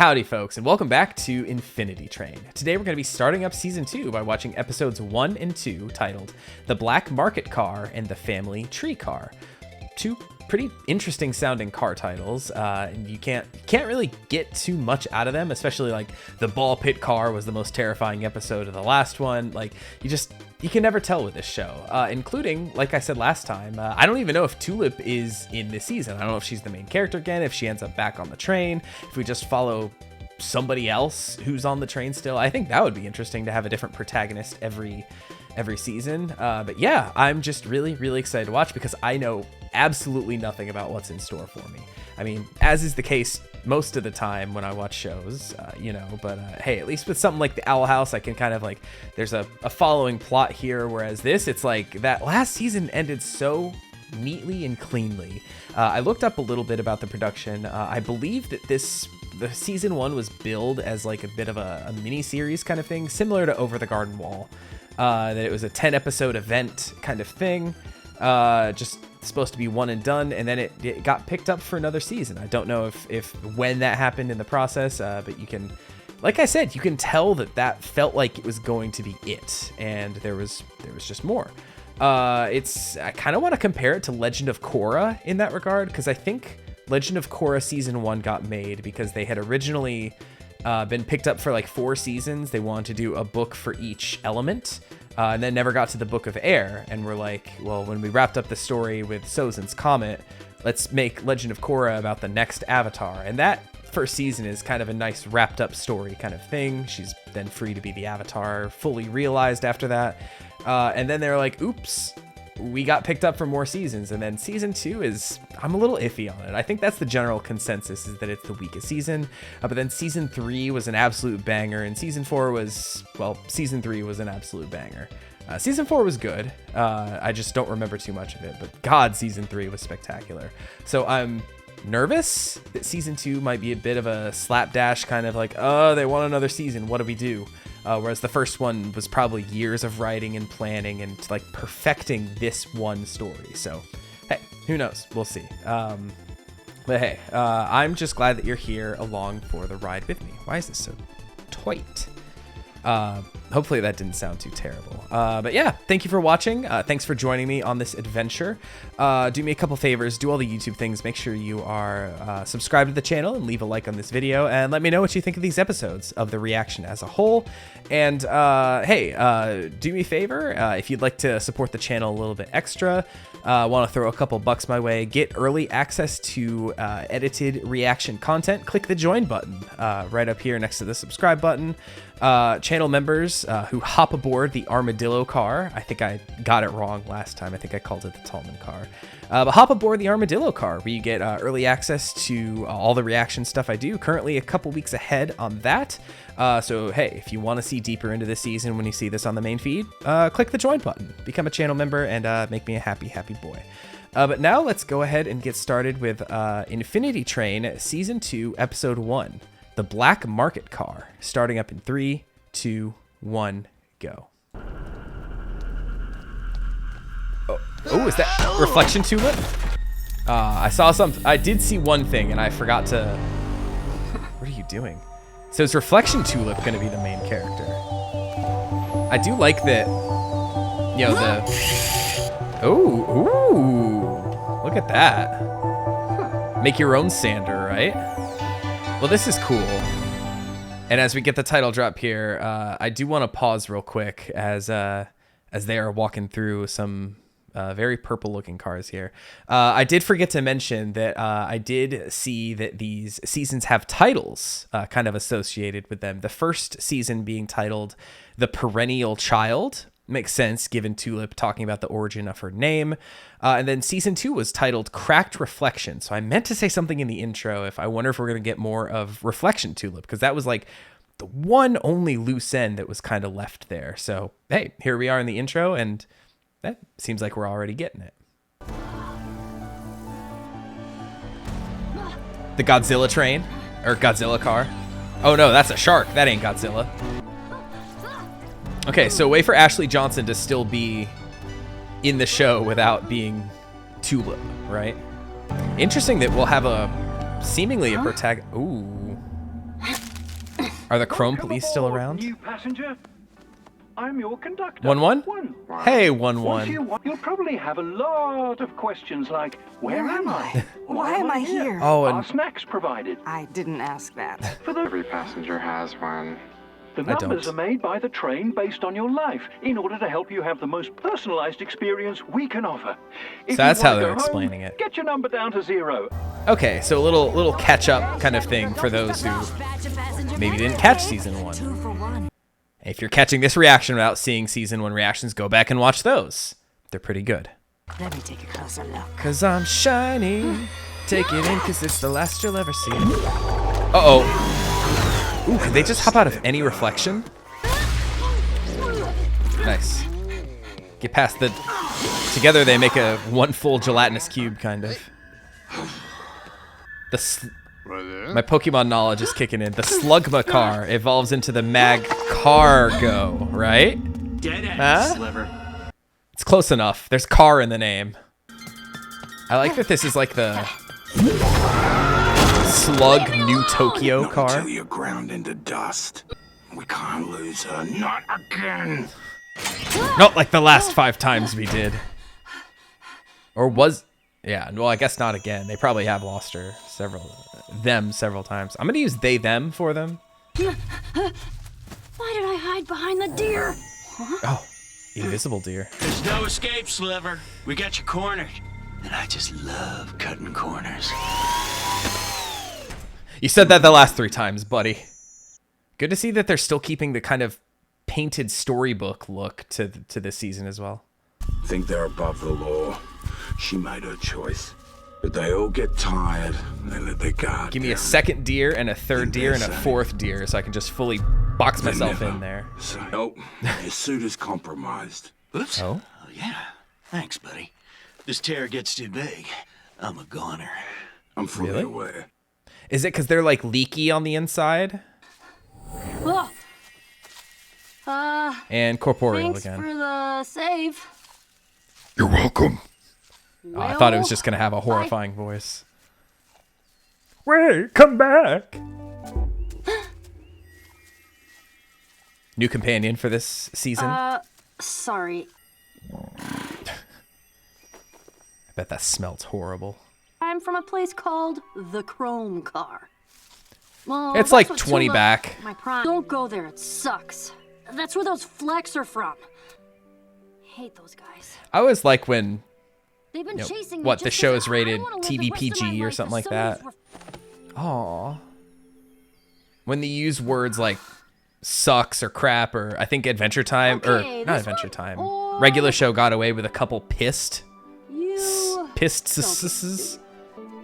Howdy folks, and welcome back to Infinity Train. Today we're going to be starting up Season 2 by watching episodes 1 and 2 titled The Black Market Car and The Family Tree Car. Two pretty interesting sounding car titles, and you can't really get too much out of them, especially like the ball pit car was the most terrifying episode of the last one. Like you can never tell with this show, including, like I said last time, I don't even know if Tulip is in this season. I don't know if she's the main character again, if she ends up back on the train, if we just follow somebody else who's on the train still. I think that would be interesting to have a different protagonist every season. But yeah, I'm just really excited to watch because I know absolutely nothing about what's in store for me. I mean, as is the case most of the time when I watch shows, but hey, at least with something like the Owl House, I can kind of like, there's a following plot here, whereas this, it's like that last season ended so neatly and cleanly. I looked up a little bit about the production. I believe that the season 1 was billed as like a bit of a mini series kind of thing, similar to Over the Garden Wall. That it was a 10 episode event kind of thing, just supposed to be one and done, and then it got picked up for another season. I don't know if when that happened in the process, but you can, like I said, you can tell that felt like it was going to be it, and there was just more. I kind of want to compare it to Legend of Korra in that regard, because I think Legend of Korra season 1 got made because they had originally been picked up for like 4 seasons. They wanted to do a book for each element, and then never got to the Book of Air, and we're like, well, when we wrapped up the story with Sozin's Comet, let's make Legend of Korra about the next Avatar. And that first season is kind of a nice wrapped up story kind of thing. She's then free to be the Avatar, fully realized after that. And then they're like, oops, we got picked up for more seasons. And then season 2 is, I'm a little iffy on it. I think that's the general consensus, is that it's the weakest season. But then season 3 was an absolute banger, and season 3 was an absolute banger. Season 4 was good. I just don't remember too much of it, but God, season 3 was spectacular. So I'm nervous that season 2 might be a bit of a slapdash kind of like, oh, they want another season, what do we do? Whereas the first one was probably years of writing and planning and like perfecting this one story. So, hey, who knows? We'll see. But hey, I'm just glad that you're here along for the ride with me. Why is this so tight? Hopefully that didn't sound too terrible. But yeah, thank you for watching. Thanks for joining me on this adventure. Do me a couple favors, do all the YouTube things. Make sure you are subscribed to the channel and leave a like on this video, and let me know what you think of these episodes of the reaction as a whole. And hey, do me a favor, if you'd like to support the channel a little bit extra, want to throw a couple bucks my way, get early access to edited reaction content, click the join button right up here next to the subscribe button. Channel members who hop aboard the armadillo car. I think I got it wrong last time. I think I called it the Tallman car. But hop aboard the armadillo car where you get early access to all the reaction stuff I do. Currently a couple weeks ahead on that. So hey, if you want to see deeper into the season when you see this on the main feed, click the join button, become a channel member, and make me a happy boy. But now let's go ahead and get started with Infinity Train Season 2, Episode 1. The Black Market Car, starting up in 3, 2, 1, go. Oh, is that Reflection Tulip? I saw something. I did see one thing, and I forgot to. What are you doing? So is Reflection Tulip going to be the main character? I do like that. You know the. Oh, ooh! Look at that. Make your own sander, right? Well, this is cool. And as we get the title drop here, I do want to pause real quick as they are walking through some very purple-looking cars here. I did forget to mention that I did see that these seasons have titles kind of associated with them. The first season being titled The Perennial Child. Makes sense given Tulip talking about the origin of her name. And then season 2 was titled Cracked Reflection. So I meant to say something in the intro I wonder if we're going to get more of Reflection Tulip, because that was like the one only loose end that was kind of left there. So hey, here we are in the intro, and that seems like we're already getting it. The Godzilla train, or Godzilla car. Oh no, that's a shark. That ain't Godzilla. Okay, so way for Ashley Johnson to still be in the show without being Tulip, right? Interesting that we'll have seemingly a protagonist. Ooh. Are the Chrome Police still around? New passenger. I'm your conductor. 1-1? Hey, Once 1-1. you'll probably have a lot of questions like, where am I? Why am I here? Oh, Are and snacks provided? I didn't ask that. For the Every passenger has one. The numbers are made by the train based on your life in order to help you have the most personalized experience we can offer. If so that's you how wanna they're go home, explaining it. Get your number down to 0. Okay, so a little catch-up kind of thing for those who maybe didn't catch season 1. If you're catching this reaction without seeing season 1 reactions, go back and watch those. They're pretty good. Let me take a closer look. Cause I'm shiny. Take it in cause it's the last you'll ever see. Uh-oh. Ooh, could they just hop out of any reflection? Nice. Get past the... Together they make a one full gelatinous cube, kind of. My Pokemon knowledge is kicking in. The Slugma car evolves into the Magcargo, right? Huh? Sliver. It's close enough. There's car in the name. I like that this is like the Slug New Tokyo car. Until you're ground into dust. We can't lose her. Not again. Not like the last 5 times we did. Or was... Yeah, well, I guess not again. They probably have lost her several times. I'm gonna use they, them for them. Why did I hide behind the deer? Oh, invisible deer. There's no escape, Sliver. We got you cornered. And I just love cutting corners. You said that the last 3 times, buddy. Good to see that they're still keeping the kind of painted storybook look to this season as well. Think they're above the law. She made her choice. But they all get tired and they let their guard Give me a down. 2nd deer and a 3rd deer and a 4th deer so I can just fully box They myself never in there. say, oh, your suit is compromised. Oops. Oh? Oh, yeah. Thanks, buddy. This tear gets too big. I'm a goner. I'm fully Really? aware. Is it because they're like leaky on the inside? Oh. And corporeal Thanks again. for the save. You're welcome. Oh, I thought it was just going to have a horrifying voice. Wait, come back. New companion for this season. Sorry. I bet that smells horrible. I'm from a place called the Chrome Car. Well, It's that's like what 20 Tula- back. My prime. Don't go there. It sucks. That's where those flecks are from. Hate those guys. I always like when They've been chasing me what the just show because is I rated wanna live TV the rest of my PG or life something with like that. someone's Aw. When they use words like sucks or crap or I think Adventure Time Okay, or not this Adventure one, Time. or- Regular show got away with a couple pissed. You. Pissed.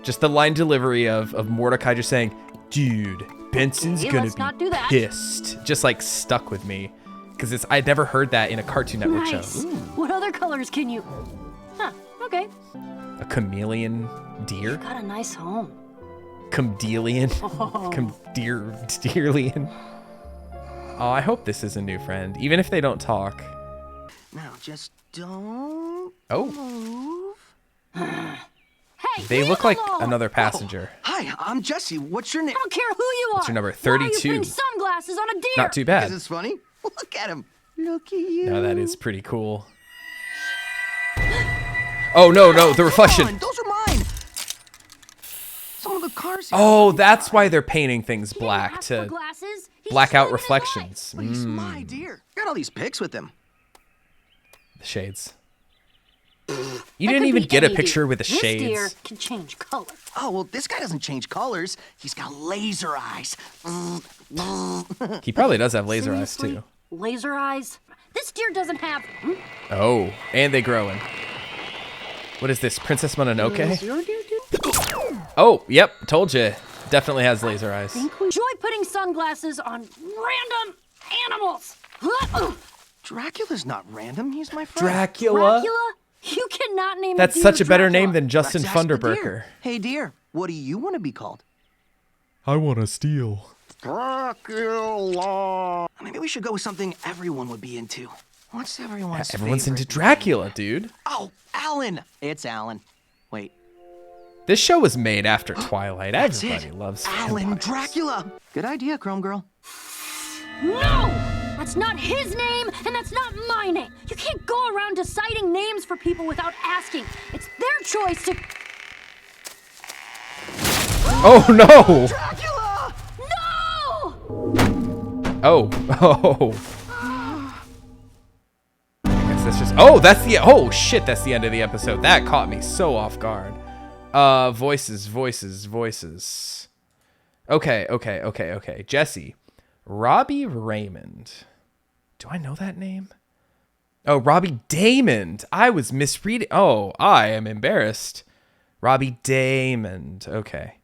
Just the line delivery of Mordecai just saying, dude, Benson's Okay, gonna let's not do be that. pissed. Just like stuck with me. Because I'd never heard that in a Cartoon Network Nice. show. What other colors can you? Huh. Okay. A chameleon deer? Got a nice home. Camdelian? Oh. Deerlian? Oh, I hope this is a new friend, even if they don't talk. Now, just don't Oh, move. Hey, they leave look like alone. another passenger. Hi, I'm Jesse. What's your name? I don't care who you are. What's your number? Why are you 32. putting sunglasses on a deer? Not too Is bad. this funny? Look at him. Look at you. No, that is pretty cool. Oh, no, the Come reflection. on, those are mine. Some of the cars. here Oh, are that's why they're painting things He didn't black ask for to glasses. He's black out living his reflections. But he's my dear. Got all these pics with him. The shades. life. You That didn't could even be get a any picture deer. with the This deer shades. can change color. Oh, well, this guy doesn't change colors. He's got laser eyes. He probably does have laser eyes Seriously? too. Laser eyes? This deer doesn't have. Oh, and they growing. What is this, Princess Mononoke? Does your deer do? Oh, yep, told you. Definitely has laser eyes. Enjoy putting sunglasses on random animals. Dracula's not random. He's my friend. Dracula? Dracula? You cannot name That's a deer such a better Dracula. name than Justin Let's ask the Funderburker. deer. Hey, dear, what do you want to be called? I want to steal. Dracula. Maybe we should go with something everyone would be into. What's everyone's Everyone's into favorite Dracula, name? dude. Oh, Alan. It's Alan. Wait, This show was made after Twilight. that's Everybody it. loves Alan vampires. Dracula. Good idea, Chrome Girl. No! That's not his name, and that's not my name. You can't go around deciding names for people without asking. It's their choice to... Oh, no! Dracula! No! Oh. I guess that's just... Oh, that's the... Oh, shit, that's the end of the episode. That caught me so off guard. Voices. Okay. Jesse. Robbie Raymond. Do I know that name? Oh, Robbie Damond. I was misreading. Oh, I am embarrassed. Robbie Damond. Okay.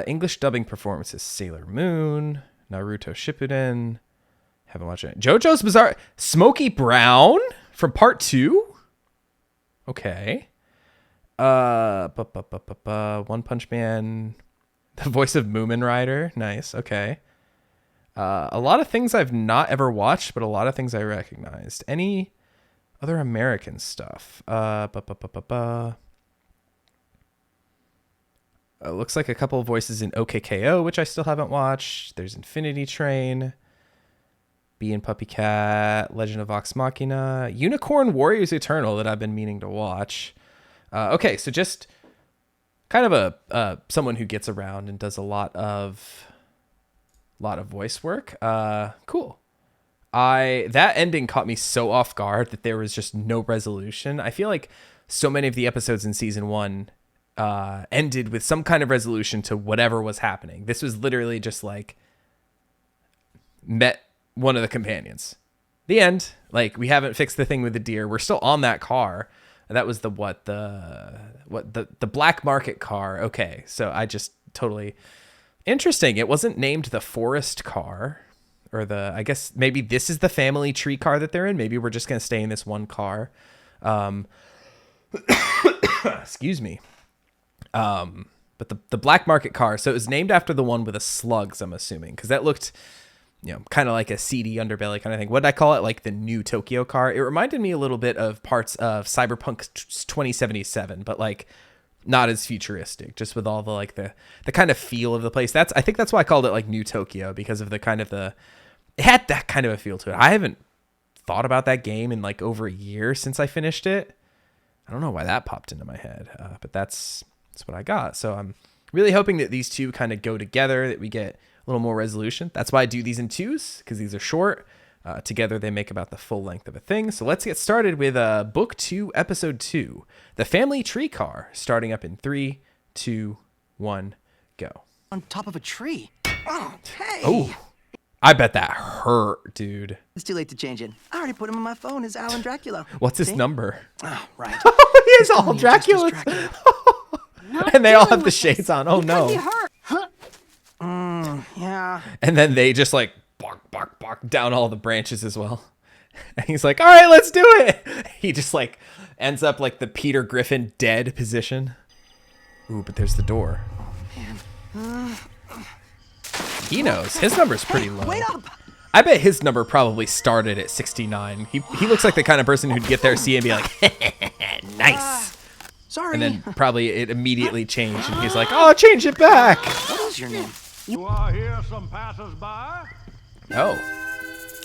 English dubbing performances: Sailor Moon, Naruto Shippuden. Haven't watched it. JoJo's Bizarre. Smokey Brown from Part 2. Okay. One Punch Man. The voice of Moomin Rider. Nice. Okay. A lot of things I've not ever watched, but a lot of things I recognized. Any other American stuff? Looks like a couple of voices in OKKO, which I still haven't watched. There's Infinity Train, Bee and Puppy Cat, Legend of Vox Machina, Unicorn Warriors Eternal that I've been meaning to watch. Okay, so just kind of a someone who gets around and does a lot of voice work. Cool. That ending caught me so off guard that there was just no resolution. I feel like so many of the episodes in season 1 ended with some kind of resolution to whatever was happening. This was literally just like met one of the companions. The end. Like, we haven't fixed the thing with the deer. We're still on that car. That was the black market car. Okay, so I just totally interesting. It wasn't named the forest car, or I guess maybe this is the family tree car that they're in. Maybe we're just gonna stay in this one car. Excuse me. But the black market car. So it was named after the one with the slugs, I'm assuming, because that looked, kind of like a seedy underbelly kind of thing. What did I call it? Like the new Tokyo car. It reminded me a little bit of parts of Cyberpunk 2077, but like not as futuristic, just with all the kind of feel of the place. I think that's why I called it like New Tokyo, because of it had that kind of a feel to it. I haven't thought about that game in like over a year since I finished it. I don't know why that popped into my head, but that's what I got. So I'm really hoping that these two kind of go together, that we get a little more resolution. That's why I do these in twos, because these are short. Together they make about the full length of a thing. So let's get started with Book 2, Episode 2, The Family Tree Car, starting up in 3, 2, 1, go. On top of a tree. Oh, hey. Oh, I bet that hurt, dude. It's too late to change it. I already put him on my phone as Alan Dracula. What's his number? Oh, right. He is all Dracula. And they all have the shades on. Oh, no. Yeah. And then they just like bark down all the branches as well. And he's like, all right, let's do it. He just like ends up like the Peter Griffin dead position. Ooh, but there's the door. Oh, man. He knows. His number's pretty low. Wait up. I bet his number probably started at 69. He looks like the kind of person who'd get there, see, and be like, nice. Sorry. And then probably it immediately changed. And he's like, oh, change it back. What is your name? Do I hear some passers-by?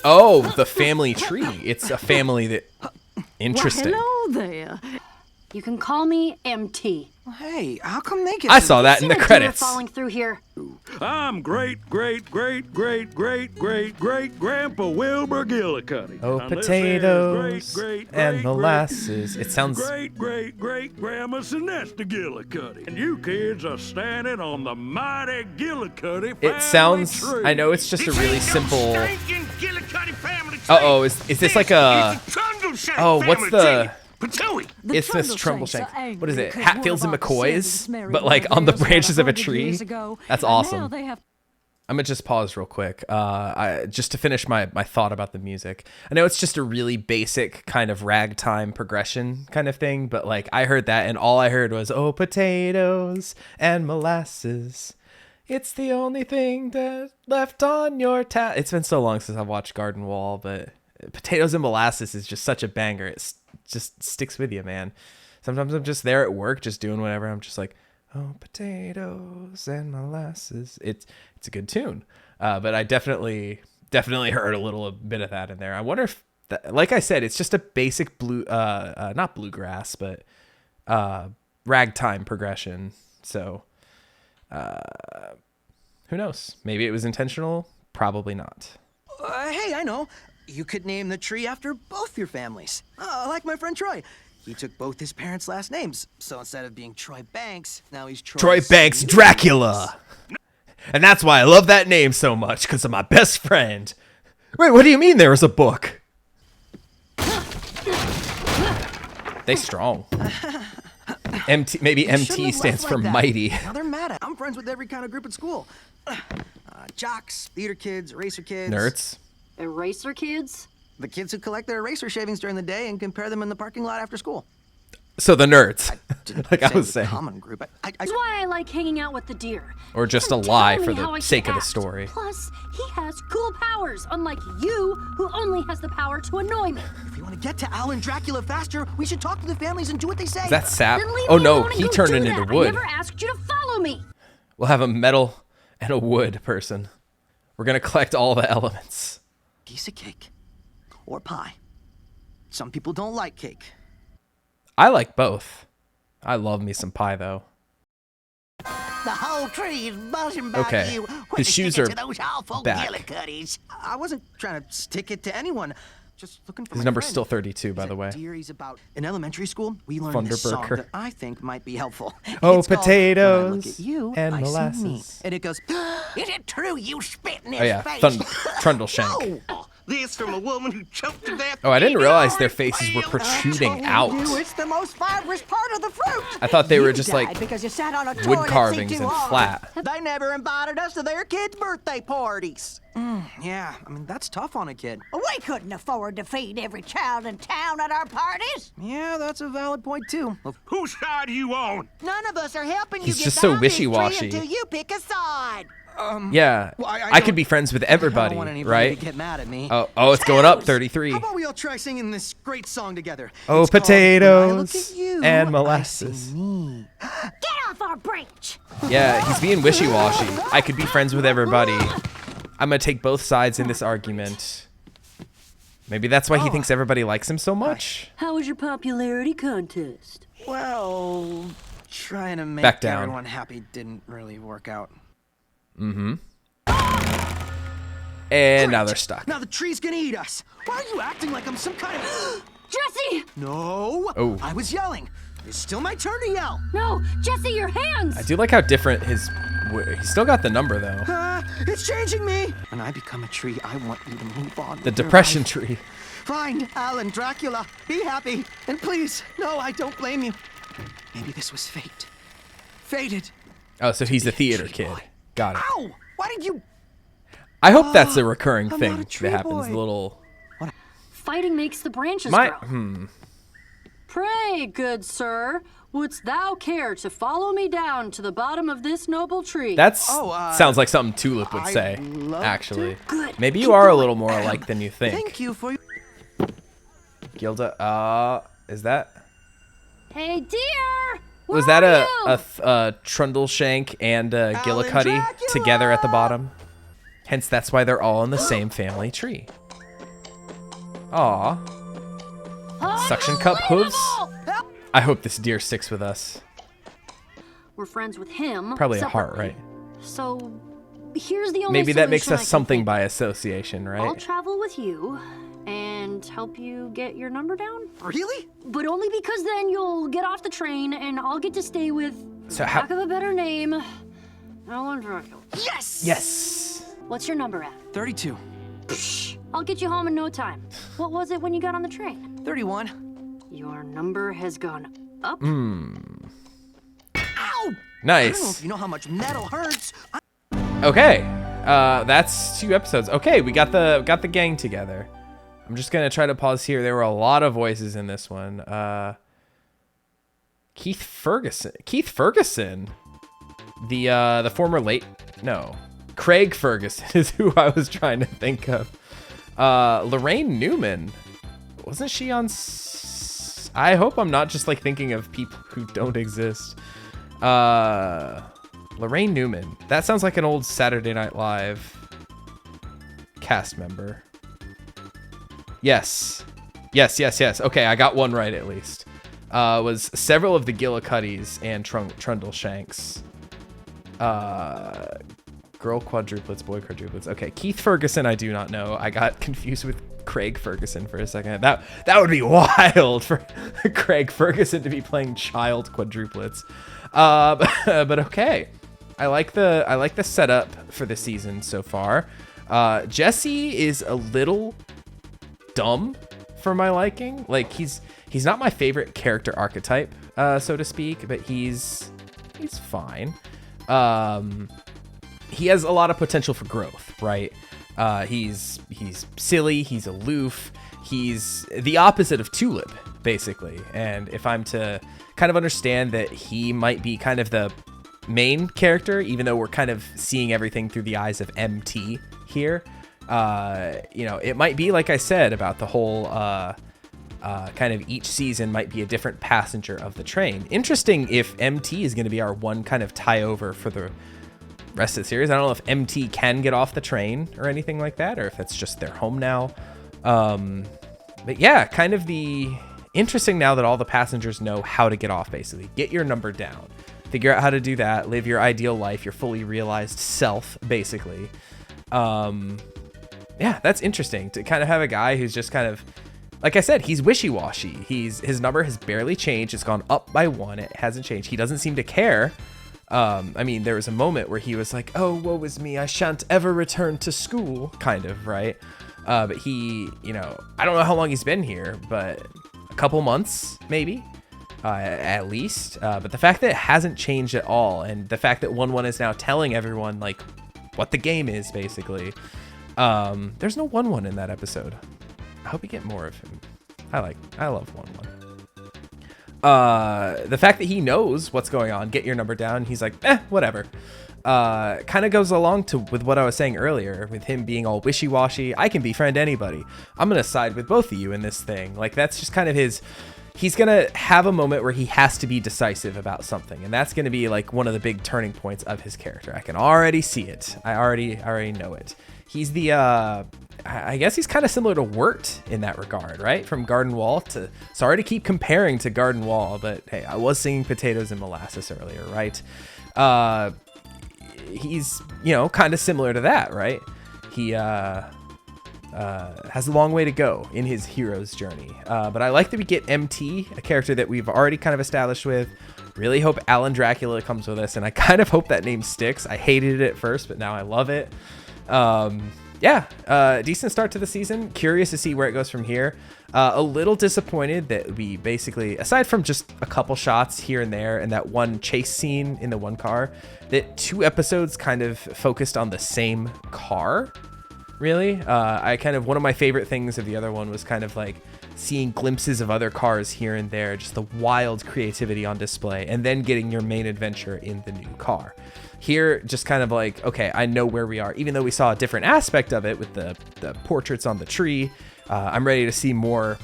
Oh, the family tree. It's a family that... Interesting. Well, hello there. You can call me MT. Well, hey, how come they get... I saw that in the See deer credits. falling through here. I'm great-great-great-great-great-great-great-grandpa Wilbur Gillicuddy. Oh, And this is potatoes great-great-great-great- and molasses. It sounds... Great-great-great-grandma Sinesta Gillicuddy. And you kids are standing on the mighty Gillicuddy family It sounds... tree. I know it's just a really simple... Uh-oh, Uh-oh, is this like a... Oh, what's the... It's this Trumbleshank. What is it? Hatfields and McCoys? But like on the branches of a tree? That's awesome. I'm gonna just pause real quick, just to finish my thought about the music. I know it's just a really basic kind of ragtime progression kind of thing, but like I heard that and all I heard was, oh, potatoes and molasses. It's the only thing that left on your It's been so long since I've watched Garden Wall, but potatoes and molasses is just such a banger. It just sticks with you, man. Sometimes I'm just there at work, just doing whatever. I'm just like, oh, potatoes and molasses. It's a good tune. But I definitely Definitely heard a little bit of that in there. I wonder if, like I said, it's just a basic not bluegrass, but ragtime progression. So who knows? Maybe it was intentional. Probably not. Hey, I know. You could name the tree after both your families. Like my friend Troy. He took both his parents' last names. So instead of being Troy Banks, now he's Troy Banks Dracula. And that's why I love that name so much, because of my best friend. Wait, what do you mean there was a book? They strong. MT, maybe MT stands for mighty. Now they're mad at. I'm friends with every kind of group at school. Jocks, theater kids, eraser kids. Nerds. Eraser kids? The kids who collect their eraser shavings during the day and compare them in the parking lot after school. So the nerds. Like I was saying. Common group. That's why I like hanging out with the deer. Or just a Doesn't lie tell for me how I the should sake of the act. story. Plus, he has cool powers, unlike you, who only has the power to annoy me. If you want to get to Alan Dracula faster, we should talk to the families and do what they say. Is that sap? Then leave Oh me no, alone and he go turned do into that. wood. I never asked you to follow me. We'll have a metal and a wood person. We're going to collect all the elements. Piece of cake. Or pie. Some people don't like cake. I like both. I love me some pie, though. The whole tree is buzzing about Okay. you. His shoes are back. I wasn't trying to stick it to anyone. Just looking for His my number's friend. still 32, by He's the a way. deer he's about. In elementary school, we learned this song Thunderburger. that I think might be helpful. Oh, It's called potatoes When I Look at You, and I See Me. molasses. And it goes, is it true you spit in his Oh, yeah. face? Trundleshank. This from a woman who choked to death. Oh, I didn't realize their faces were protruding out. It's the most fibrous part of the fruit. I thought they were just like because you sat on a wood carvings and flat. They never invited us to their kids' birthday parties. Yeah, I mean, that's tough on a kid. We couldn't afford to feed every child in town at our parties. Yeah, that's a valid point, too. Whose side are you on? None of us are helping He's just so wishy-washy. you pick a side. Yeah, Well, I I could don't- be friends with I everybody, don't want anybody right? to get mad at me. Oh, it's going up, 33. How about we all try singing this great song together? Oh, It's called When I Look potatoes at You, and I molasses. See Me. Get off our branch. Yeah, he's being wishy-washy. I could be friends with everybody. I'm gonna take both sides in this argument. Maybe that's why he thinks everybody likes him so much. How was your popularity contest? Well, trying to make Back down. everyone happy didn't really work out. And now they're stuck. Now the tree's gonna eat us. Why are you acting like I'm some kind of... Jesse! No! Oh. I was yelling. It's still my turn to yell. No, Jesse, your hands! I do like how different his... He's still got the number, though. It's changing me. When I become a tree, I want you to move on. The with your depression life. tree. Find Alan Dracula. Be happy. And please, no, I don't blame you. Maybe this was fate. Fated. Oh, so he's a theater kid. Got it. Ow! Why did you... I hope that's a recurring I'm thing not a tree that happens. boy. Little... Fighting makes the branches My... grow. Pray, good sir, wouldst thou care to follow me down to the bottom of this noble tree? That's Oh, sounds like something Tulip would I'd say, love actually. to. Good. Maybe you Keep are a going. little more alike than you think. Thank you for... Gilda, is that... Hey, dear! Was Where that are a Trundleshank and a Gillicuddy Dracula! together at the bottom? Hence, that's why they're all in the same family tree. Aw. you? Suction cup hooves? Unbelievable! I hope this deer sticks with us. We're friends with him. Probably a heart, separately. right? So, here's the only Maybe that makes solution I us can something think by of. association, I'll right? travel with you and help you get your number down. Really? But only because then you'll get off the train and I'll get to stay with, So for how- lack of a better name, Alan Dracula. Yes! Yes. What's your number at? 32. I'll get you home in no time. What was it when you got on the train? 31. Your number has gone up? Ow! I don't know Nice. if you know how much metal hurts. Okay. That's 2 episodes. Okay, we got the gang together. I'm just gonna try to pause here. There were a lot of voices in this one. Keith Ferguson. The former Craig Ferguson is who I was trying to think of. Lorraine Newman. Wasn't she on I hope I'm not just like thinking of people who don't exist. Lorraine Newman. That sounds like an old Saturday Night Live cast member. Yes. Okay, I got one right at least. Was several of the Gillicuddies and Trundleshanks. Girl quadruplets, boy quadruplets. Okay, Keith Ferguson, I do not know. I got confused with Craig Ferguson for a second. That would be wild for Craig Ferguson to be playing child quadruplets. But okay, I like the setup for the season so far. Jesse is a little dumb for my liking. Like he's not my favorite character archetype, so to speak, but he's fine. He has a lot of potential for growth, right? He's silly, he's aloof, he's the opposite of Tulip, basically. And if I'm to kind of understand that he might be kind of the main character, even though we're kind of seeing everything through the eyes of MT here, it might be, like I said, about the whole kind of each season might be a different passenger of the train. Interesting if MT is going to be our one kind of tie over for the rest of the series. I don't know if MT can get off the train or anything like that, or if it's just their home now. But yeah, kind of the interesting now that all the passengers know how to get off, basically. Get your number down. Figure out how to do that. Live your ideal life, your fully realized self, basically. Yeah, that's interesting to kind of have a guy who's just kind of, like I said, he's wishy-washy. His number has barely changed. It's gone up by 1. It hasn't changed. He doesn't seem to care. I mean, there was a moment where he was like, oh, woe is me, I shan't ever return to school, kind of, right? But he, I don't know how long he's been here, but a couple months, maybe, at least. But the fact that it hasn't changed at all, and the fact that 1-1 is now telling everyone, like, what the game is, basically. There's no 1-1 in that episode. I hope we get more of him. I love 1-1. The fact that he knows what's going on, get your number down, he's like, whatever. Kind of goes along with what I was saying earlier, with him being all wishy-washy. I can befriend anybody. I'm going to side with both of you in this thing. Like, that's just kind of he's going to have a moment where he has to be decisive about something. And that's going to be like one of the big turning points of his character. I can already see it. I already know it. He's the, I guess he's kind of similar to Wirt in that regard, right? From Garden Wall sorry to keep comparing to Garden Wall, but hey, I was singing Potatoes and Molasses earlier, right? He's, kind of similar to that, right? He has a long way to go in his hero's journey. But I like that we get MT, a character that we've already kind of established with. Really hope Alan Dracula comes with us, and I kind of hope that name sticks. I hated it at first, but now I love it. Decent start to the season. Curious to see where it goes from here. A little disappointed that we basically, aside from just a couple shots here and there and that one chase scene in the one car, that 2 episodes kind of focused on the same car, really. One of my favorite things of the other one was kind of like seeing glimpses of other cars here and there, just the wild creativity on display, and then getting your main adventure in the new car. Here, just kind of like, okay, I know where we are. Even though we saw a different aspect of it with the portraits on the tree, I'm ready to see more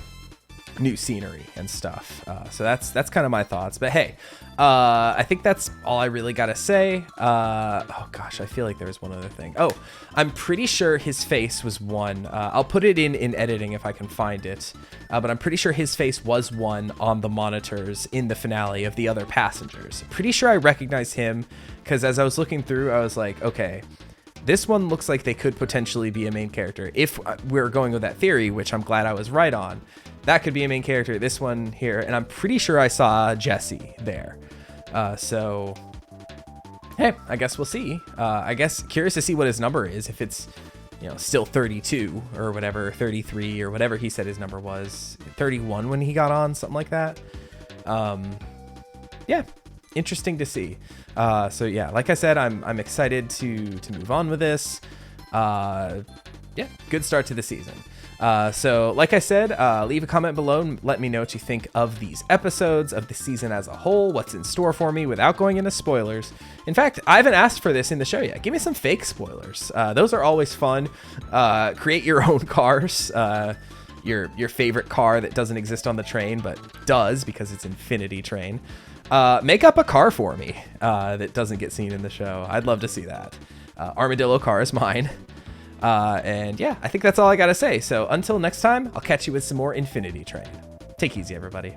new scenery and stuff. So that's kind of my thoughts. But hey, I think that's all I really got to say. Oh gosh, I feel like there was one other thing. Oh, I'm pretty sure his face was one. I'll put it in editing if I can find it. But I'm pretty sure his face was one on the monitors in the finale of the other passengers. Pretty sure I recognize him because as I was looking through, I was like, okay, this one looks like they could potentially be a main character. If we're going with that theory, which I'm glad I was right on, that could be a main character. This one here, and I'm pretty sure I saw Jesse there. So, hey, I guess we'll see. I guess curious to see what his number is. If it's, still 32 or whatever, 33 or whatever he said his number was. 31 when he got on, something like that. Yeah, interesting to see. So yeah, like I said, I'm excited to move on with this. Yeah, good start to the season. So like I said, leave a comment below and let me know what you think of these episodes, of the season as a whole, what's in store for me without going into spoilers. In fact, I haven't asked for this in the show yet. Give me some fake spoilers. Those are always fun. Create your own cars. Your favorite car that doesn't exist on the train, but does because it's Infinity Train. Make up a car for me that doesn't get seen in the show. I'd love to see that. Armadillo car is mine. And yeah, I think that's all I got to say. So until next time, I'll catch you with some more Infinity Train. Take it easy, everybody.